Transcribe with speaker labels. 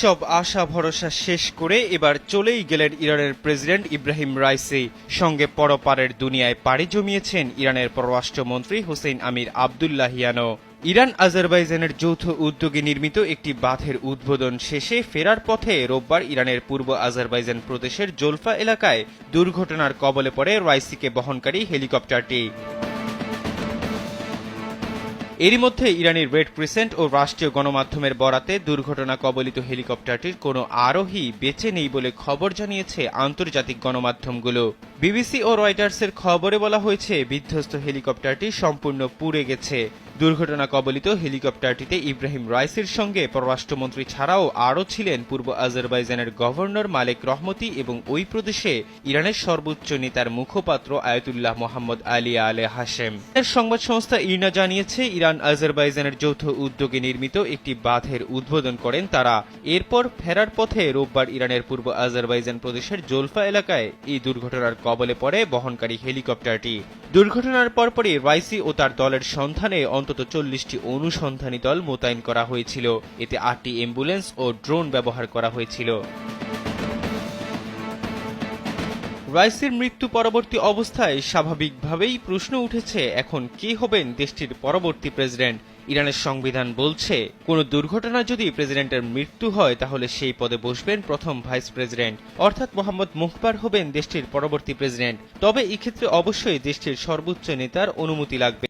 Speaker 1: সব আশা ভরসা শেষ করে এবার চলেই গেলেন ইরানের প্রেসিডেন্ট ইব্রাহিম রাইসি। সঙ্গে পরপারের দুনিয়ায় পাড়ি জমিয়েছেন ইরানের পররাষ্ট্রমন্ত্রী হোসেইন আমির আবদুল্লাহিয়ানও। ইরান আজারবাইজানের যৌথ উদ্যোগে নির্মিত একটি বাঁধের উদ্বোধন শেষে ফেরার পথে রোববার ইরানের পূর্ব আজারবাইজান প্রদেশের জোলফা এলাকায় দুর্ঘটনার কবলে পড়ে রাইসিকে বহনকারী হেলিকপ্টারটি। এরই মধ্যে ইরানের রেড ক্রিসেন্ট ও রাষ্ট্রীয় গণমাধ্যমের বরাতে দুর্ঘটনা কবলিত হেলিকপ্টারটির কোনো আরোহী বেঁচে নেই বলে খবর জানিয়েছে আন্তর্জাতিক গণমাধ্যমগুলো। বিবিসি ও রয়টার্সের খবরে বলা হয়েছে বিধ্বস্ত হেলিকপ্টারটি সম্পূর্ণ পুড়ে গেছে। দুর্ঘটনা কবলিত হেলিকপ্টারটিতে ইব্রাহিম রাইসির সঙ্গে পররাষ্ট্রমন্ত্রী ছাড়াও আরও ছিলেন পূর্ব আজারবাইজানের গভর্নর মালেক রহমতি এবং ওই প্রদেশে ইরানের সর্বোচ্চ নেতার মুখপাত্র আয়াতুল্লাহ মোহাম্মদ আলী আলে হাশেম। এর সংবাদ সংস্থা ইরনা জানিয়েছে ইরান আজারবাইজানের যৌথ উদ্যোগে নির্মিত একটি বাঁধের উদ্বোধন করেন তারা। এরপর ফেরার পথে রোববার ইরানের পূর্ব আজারবাইজান প্রদেশের জোলফা এলাকায় এই দুর্ঘটনার কবলে পড়ে বহনকারী হেলিকপ্টারটি। দুর্ঘটনার পরপরই রাইসি ও তার দলের সন্ধানে অন্তত 40টি অনুসন্ধানী দল মোতায়েন করা হয়েছিল। এতে 8টি অ্যাম্বুলেন্স ও ড্রোন ব্যবহার করা হয়েছিল। রাইসির মৃত্যু পরবর্তী অবস্থায় স্বাভাবিকভাবেই প্রশ্ন উঠেছে, এখন কে হবেন দেশটির পরবর্তী প্রেসিডেন্ট। ইরানের সংবিধান বলছে, কোনো দুর্ঘটনা যদি প্রেসিডেন্টের মৃত্যু হয় তাহলে সেই পদে বসবেন প্রথম ভাইস প্রেসিডেন্ট, অর্থাৎ মোহাম্মদ মুখবার হবেন দেশটির পরবর্তী প্রেসিডেন্ট। তবে এক্ষেত্রে অবশ্যই দেশটির সর্বোচ্চ নেতার অনুমতি লাগবে।